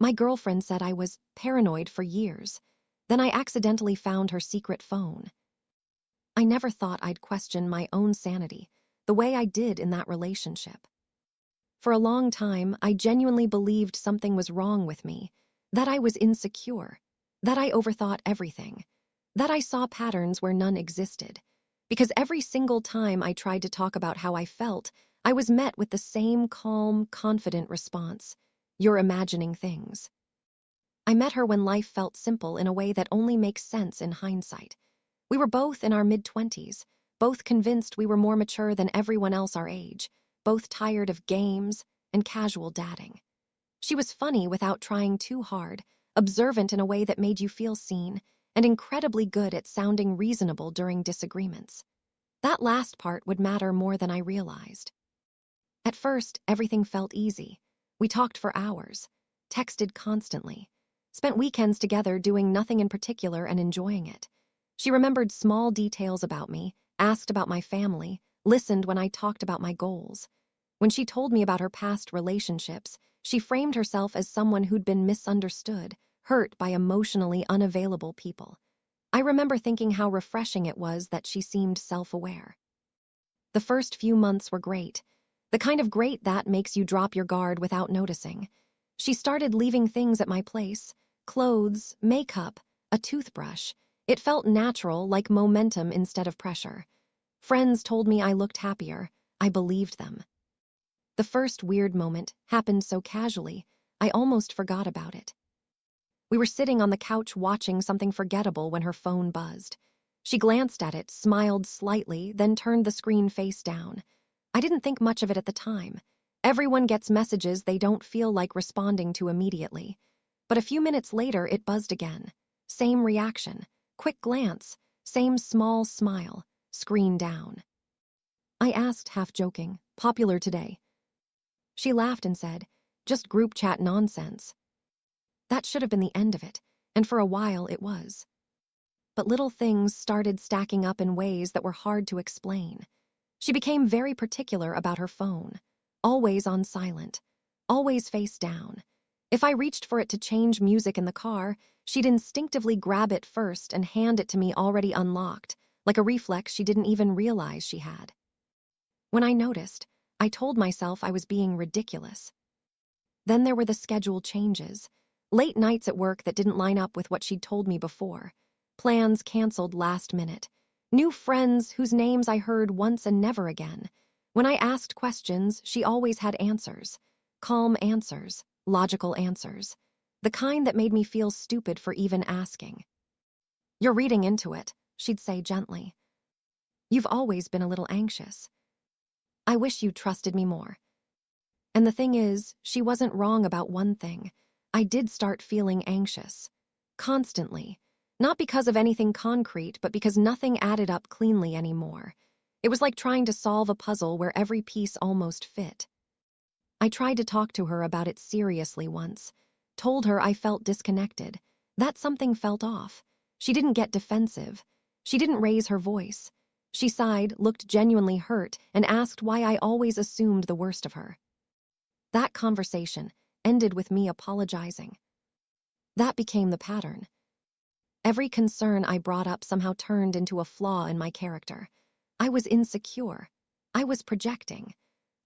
My girlfriend said I was paranoid for years. Then I accidentally found her secret phone. I never thought I'd question my own sanity the way I did in that relationship. For a long time, I genuinely believed something was wrong with me, that I was insecure, that I overthought everything, that I saw patterns where none existed. Because every single time I tried to talk about how I felt, I was met with the same calm, confident response. You're imagining things. I met her when life felt simple in a way that only makes sense in hindsight. We were both in our mid-20s, both convinced we were more mature than everyone else our age, both tired of games and casual dating. She was funny without trying too hard, observant in a way that made you feel seen, and incredibly good at sounding reasonable during disagreements. That last part would matter more than I realized. At first, everything felt easy. We talked for hours, texted constantly, spent weekends together doing nothing in particular and enjoying it. She remembered small details about me, asked about my family, listened when I talked about my goals. When she told me about her past relationships, she framed herself as someone who'd been misunderstood, hurt by emotionally unavailable people. I remember thinking how refreshing it was that she seemed self-aware. The first few months were great, the kind of great that makes you drop your guard without noticing. She started leaving things at my place, clothes, makeup, a toothbrush. It felt natural, like momentum instead of pressure. Friends told me I looked happier. I believed them. The first weird moment happened so casually, I almost forgot about it. We were sitting on the couch watching something forgettable when her phone buzzed. She glanced at it, smiled slightly, then turned the screen face down. I didn't think much of it at the time. Everyone gets messages they don't feel like responding to immediately. But a few minutes later, it buzzed again. Same reaction, quick glance, same small smile, screen down. I asked, half joking, "Popular today?" She laughed and said, "Just group chat nonsense." That should have been the end of it, and for a while it was. But little things started stacking up in ways that were hard to explain. She became very particular about her phone, always on silent, always face down. If I reached for it to change music in the car, she'd instinctively grab it first and hand it to me already unlocked, like a reflex she didn't even realize she had. When I noticed, I told myself I was being ridiculous. Then there were the schedule changes. Late nights at work that didn't line up with what she'd told me before. Plans canceled last minute. New friends whose names I heard once and never again. When I asked questions, she always had answers. Calm answers, logical answers. The kind that made me feel stupid for even asking. "You're reading into it," she'd say gently. "You've always been a little anxious. I wish you'd trusted me more." And the thing is, she wasn't wrong about one thing. I did start feeling anxious. Constantly. Not because of anything concrete, but because nothing added up cleanly anymore. It was like trying to solve a puzzle where every piece almost fit. I tried to talk to her about it seriously once. Told her I felt disconnected. That something felt off. She didn't get defensive. She didn't raise her voice. She sighed, looked genuinely hurt, and asked why I always assumed the worst of her. That conversation ended with me apologizing. That became the pattern. Every concern I brought up somehow turned into a flaw in my character. I was insecure. I was projecting.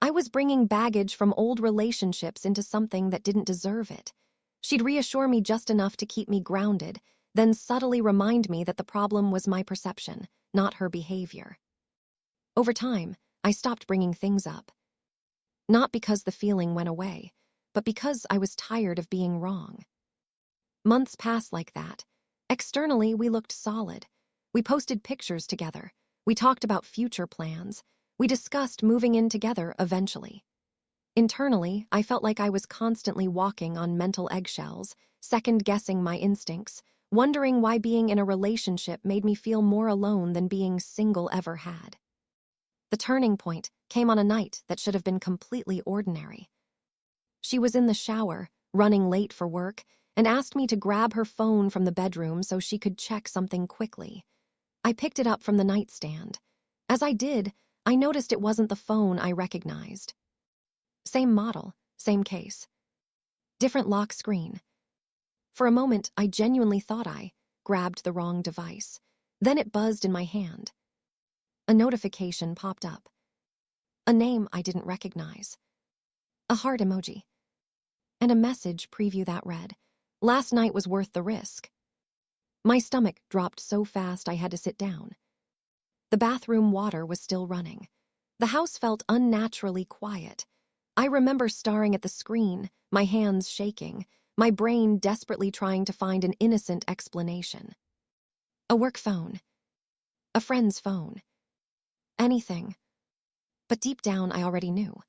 I was bringing baggage from old relationships into something that didn't deserve it. She'd reassure me just enough to keep me grounded, then subtly remind me that the problem was my perception, not her behavior. Over time, I stopped bringing things up. Not because the feeling went away, but because I was tired of being wrong. Months passed like that. Externally, we looked solid. We posted pictures together. We talked about future plans. We discussed moving in together eventually. Internally, I felt like I was constantly walking on mental eggshells, second-guessing my instincts, wondering why being in a relationship made me feel more alone than being single ever had. The turning point came on a night that should have been completely ordinary. She was in the shower, running late for work, and asked me to grab her phone from the bedroom so she could check something quickly. I picked it up from the nightstand. As I did, I noticed it wasn't the phone I recognized. Same model, same case. Different lock screen. For a moment, I genuinely thought I grabbed the wrong device. Then it buzzed in my hand. A notification popped up. A name I didn't recognize. A heart emoji. And a message preview that read, "Last night was worth the risk." My stomach dropped so fast I had to sit down. The bathroom water was still running. The house felt unnaturally quiet. I remember staring at the screen, my hands shaking, my brain desperately trying to find an innocent explanation. A work phone. A friend's phone. Anything. But deep down, I already knew.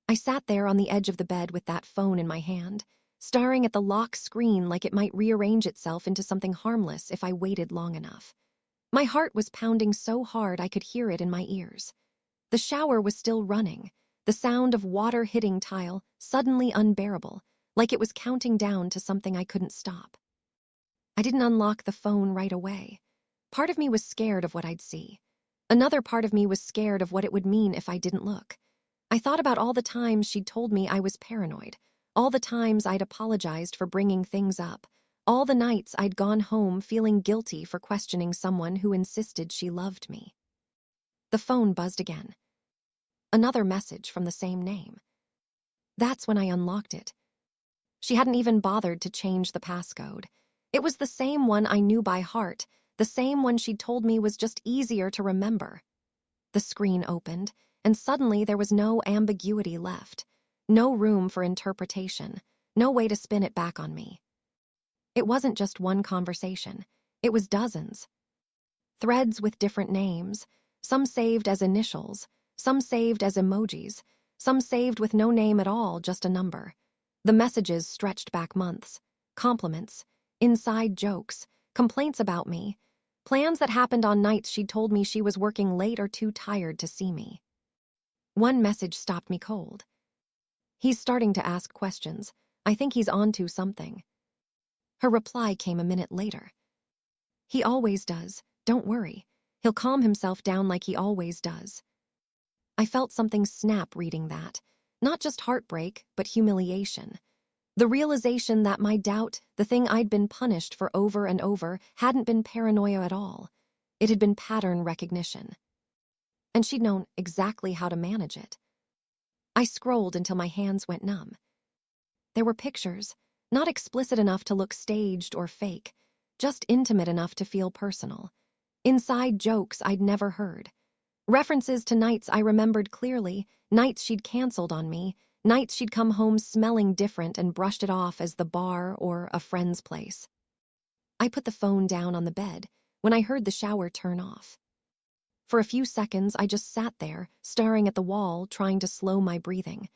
I sat there on the edge of the bed with that phone in my hand, staring at the lock screen like it might rearrange itself into something harmless if I waited long enough. My heart was pounding so hard I could hear it in my ears. The shower was still running, the sound of water hitting tile suddenly unbearable, like it was counting down to something I couldn't stop. I didn't unlock the phone right away. Part of me was scared of what I'd see. Another part of me was scared of what it would mean if I didn't look. I thought about all the times she'd told me I was paranoid, all the times I'd apologized for bringing things up, all the nights I'd gone home feeling guilty for questioning someone who insisted she loved me. The phone buzzed again. Another message from the same name. That's when I unlocked it. She hadn't even bothered to change the passcode. It was the same one I knew by heart, the same one she'd told me was just easier to remember. The screen opened, and suddenly there was no ambiguity left, no room for interpretation, no way to spin it back on me. It wasn't just one conversation, it was dozens. Threads with different names, some saved as initials, some saved as emojis, some saved with no name at all, just a number. The messages stretched back months. Compliments, inside jokes, complaints about me, plans that happened on nights she'd told me she was working late or too tired to see me. One message stopped me cold. "He's starting to ask questions. I think he's onto something." Her reply came a minute later. "He always does. Don't worry. He'll calm himself down like he always does." I felt something snap reading that. Not just heartbreak, but humiliation. The realization that my doubt, the thing I'd been punished for over and over, hadn't been paranoia at all. It had been pattern recognition. And she'd known exactly how to manage it. I scrolled until my hands went numb. There were pictures, not explicit enough to look staged or fake, just intimate enough to feel personal. Inside jokes I'd never heard. References to nights I remembered clearly, nights she'd canceled on me, nights she'd come home smelling different and brushed it off as the bar or a friend's place. I put the phone down on the bed when I heard the shower turn off. For a few seconds, I just sat there, staring at the wall, trying to slow my breathing.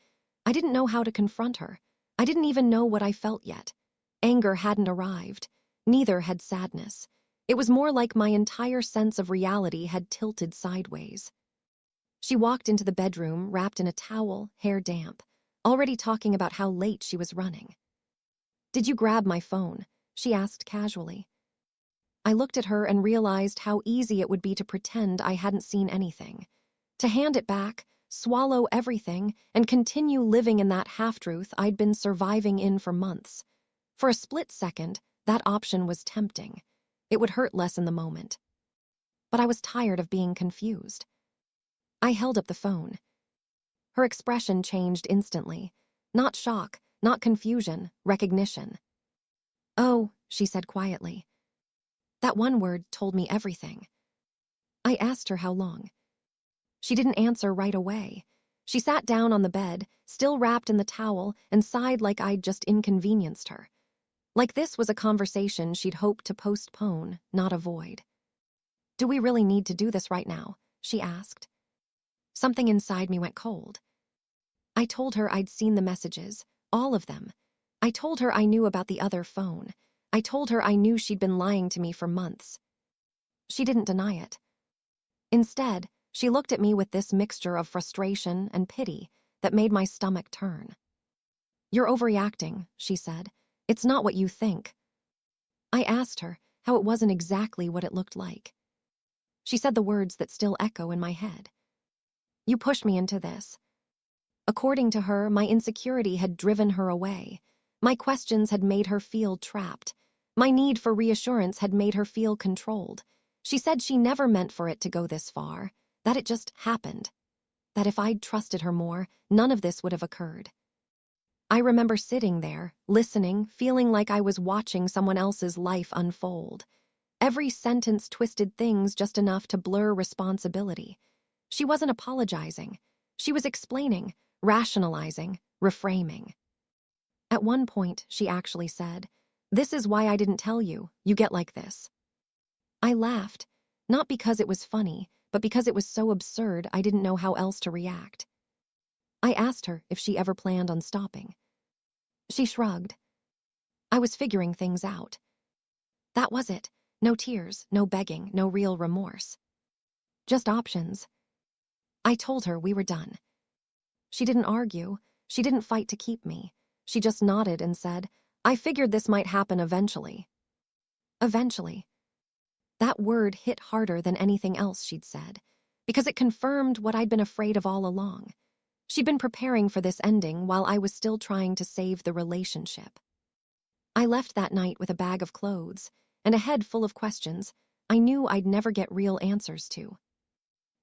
I didn't know how to confront her. I didn't even know what I felt yet. Anger hadn't arrived. Neither had sadness. It was more like my entire sense of reality had tilted sideways. She walked into the bedroom, wrapped in a towel, hair damp, already talking about how late she was running. "Did you grab my phone?" she asked casually. I looked at her and realized how easy it would be to pretend I hadn't seen anything. To hand it back, swallow everything, and continue living in that half-truth I'd been surviving in for months. For a split second, that option was tempting. It would hurt less in the moment. But I was tired of being confused. I held up the phone. Her expression changed instantly. Not shock, not confusion, recognition. "Oh," she said quietly. That one word told me everything. I asked her how long. She didn't answer right away. She sat down on the bed, still wrapped in the towel, and sighed like I'd just inconvenienced her. Like this was a conversation she'd hoped to postpone, not avoid. "Do we really need to do this right now?" she asked. Something inside me went cold. I told her I'd seen the messages, all of them. I told her I knew about the other phone. I told her I knew she'd been lying to me for months. She didn't deny it. Instead, she looked at me with this mixture of frustration and pity that made my stomach turn. "You're overreacting," she said. "It's not what you think." I asked her how it wasn't exactly what it looked like. She said the words that still echo in my head. "You pushed me into this." According to her, my insecurity had driven her away. My questions had made her feel trapped. My need for reassurance had made her feel controlled. She said she never meant for it to go this far, that it just happened, that if I'd trusted her more, none of this would have occurred. I remember sitting there, listening, feeling like I was watching someone else's life unfold. Every sentence twisted things just enough to blur responsibility. She wasn't apologizing. She was explaining, rationalizing, reframing. At one point, she actually said, "This is why I didn't tell you. You get like this." I laughed, not because it was funny, but because it was so absurd I didn't know how else to react. I asked her if she ever planned on stopping. She shrugged. I was figuring things out. That was it. No tears, no begging, no real remorse. Just options. I told her we were done. She didn't argue. She didn't fight to keep me. She just nodded and said, "I figured this might happen eventually." Eventually. That word hit harder than anything else she'd said, because it confirmed what I'd been afraid of all along. She'd been preparing for this ending while I was still trying to save the relationship. I left that night with a bag of clothes and a head full of questions I knew I'd never get real answers to.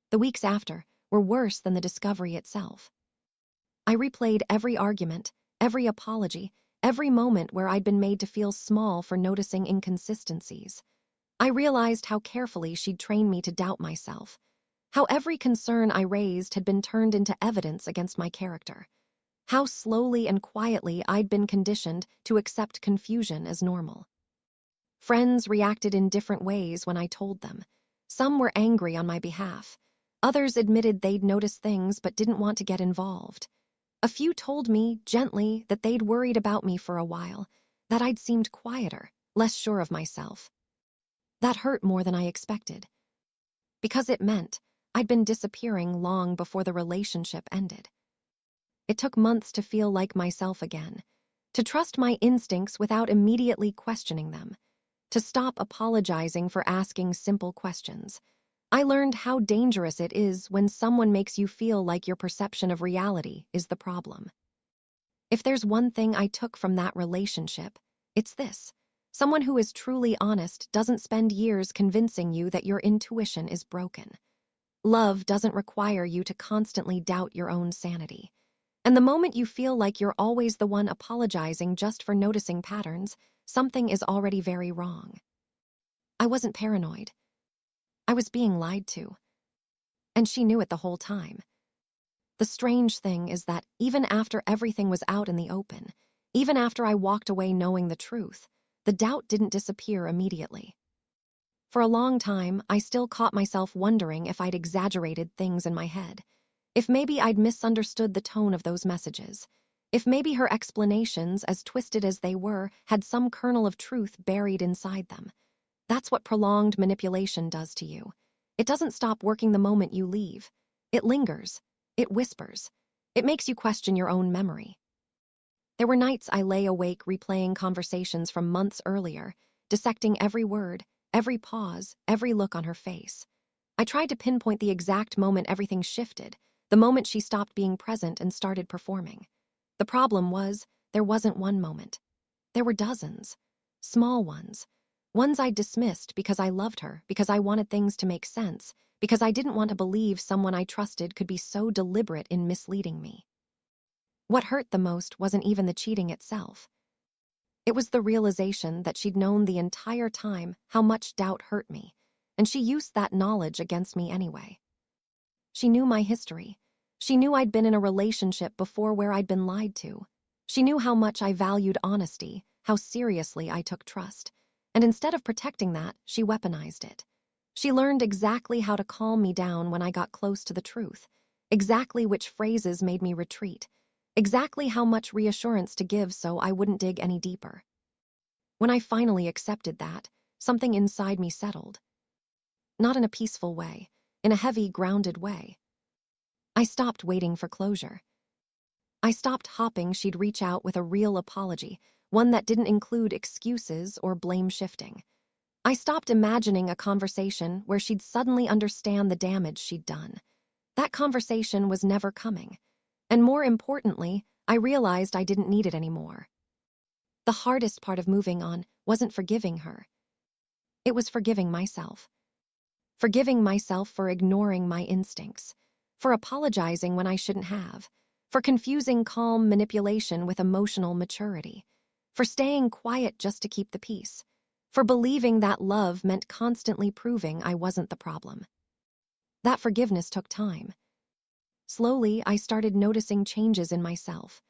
The weeks after were worse than the discovery itself. I replayed every argument, every apology, every moment where I'd been made to feel small for noticing inconsistencies. I realized how carefully she'd trained me to doubt myself, how every concern I raised had been turned into evidence against my character, how slowly and quietly I'd been conditioned to accept confusion as normal. Friends reacted in different ways when I told them. Some were angry on my behalf. Others admitted they'd noticed things but didn't want to get involved. A few told me, gently, that they'd worried about me for a while, that I'd seemed quieter, less sure of myself. That hurt more than I expected, because it meant I'd been disappearing long before the relationship ended. It took months to feel like myself again, to trust my instincts without immediately questioning them, to stop apologizing for asking simple questions. I learned how dangerous it is when someone makes you feel like your perception of reality is the problem. If there's one thing I took from that relationship, it's this. Someone who is truly honest doesn't spend years convincing you that your intuition is broken. Love doesn't require you to constantly doubt your own sanity. And the moment you feel like you're always the one apologizing just for noticing patterns, something is already very wrong. I wasn't paranoid. I was being lied to. And she knew it the whole time. The strange thing is that even after everything was out in the open, even after I walked away knowing the truth, the doubt didn't disappear immediately. For a long time, I still caught myself wondering if I'd exaggerated things in my head, if maybe I'd misunderstood the tone of those messages, if maybe her explanations, as twisted as they were, had some kernel of truth buried inside them. That's what prolonged manipulation does to you. It doesn't stop working the moment you leave. It lingers. It whispers. It makes you question your own memory. There were nights I lay awake replaying conversations from months earlier, dissecting every word, every pause, every look on her face. I tried to pinpoint the exact moment everything shifted, the moment she stopped being present and started performing. The problem was, there wasn't one moment. There were dozens. Small ones. Ones I dismissed because I loved her, because I wanted things to make sense, because I didn't want to believe someone I trusted could be so deliberate in misleading me. What hurt the most wasn't even the cheating itself. It was the realization that she'd known the entire time how much doubt hurt me, and she used that knowledge against me anyway. She knew my history. She knew I'd been in a relationship before where I'd been lied to. She knew how much I valued honesty, how seriously I took trust, and instead of protecting that, she weaponized it. She learned exactly how to calm me down when I got close to the truth, exactly which phrases made me retreat, exactly how much reassurance to give so I wouldn't dig any deeper. When I finally accepted that, something inside me settled. Not in a peaceful way, in a heavy, grounded way. I stopped waiting for closure. I stopped hoping she'd reach out with a real apology, one that didn't include excuses or blame shifting. I stopped imagining a conversation where she'd suddenly understand the damage she'd done. That conversation was never coming. And more importantly, I realized I didn't need it anymore. The hardest part of moving on wasn't forgiving her. It was forgiving myself. Forgiving myself for ignoring my instincts, for apologizing when I shouldn't have, for confusing calm manipulation with emotional maturity, for staying quiet just to keep the peace, for believing that love meant constantly proving I wasn't the problem. That forgiveness took time. Slowly, I started noticing changes in myself.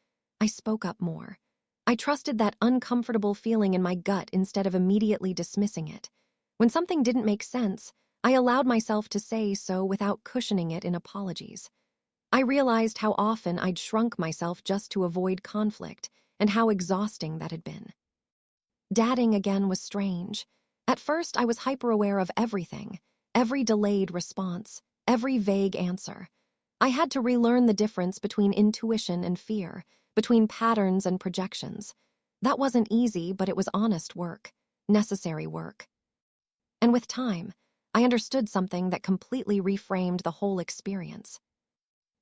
I spoke up more. I trusted that uncomfortable feeling in my gut instead of immediately dismissing it. When something didn't make sense, I allowed myself to say so without cushioning it in apologies. I realized how often I'd shrunk myself just to avoid conflict and how exhausting that had been. Dating again was strange. At first, I was hyper-aware of everything, every delayed response, every vague answer. I had to relearn the difference between intuition and fear, between patterns and projections. That wasn't easy, but it was honest work, necessary work. And with time, I understood something that completely reframed the whole experience.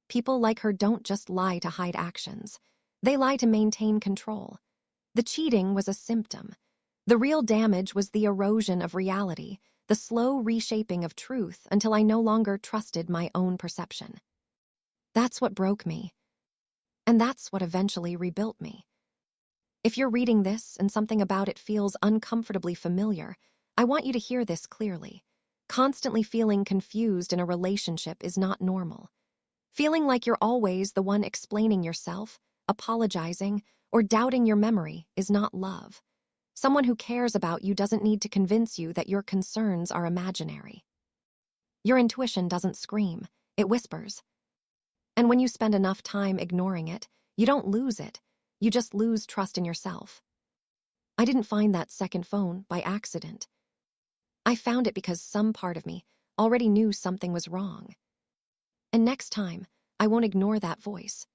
People like her don't just lie to hide actions. They lie to maintain control. The cheating was a symptom. The real damage was the erosion of reality, the slow reshaping of truth until I no longer trusted my own perception. That's what broke me. And that's what eventually rebuilt me. If you're reading this and something about it feels uncomfortably familiar, I want you to hear this clearly. Constantly feeling confused in a relationship is not normal. Feeling like you're always the one explaining yourself, apologizing, or doubting your memory is not love. Someone who cares about you doesn't need to convince you that your concerns are imaginary. Your intuition doesn't scream, it whispers. And when you spend enough time ignoring it, you don't lose it, you just lose trust in yourself. I didn't find that second phone by accident. I found it because some part of me already knew something was wrong. And next time, I won't ignore that voice.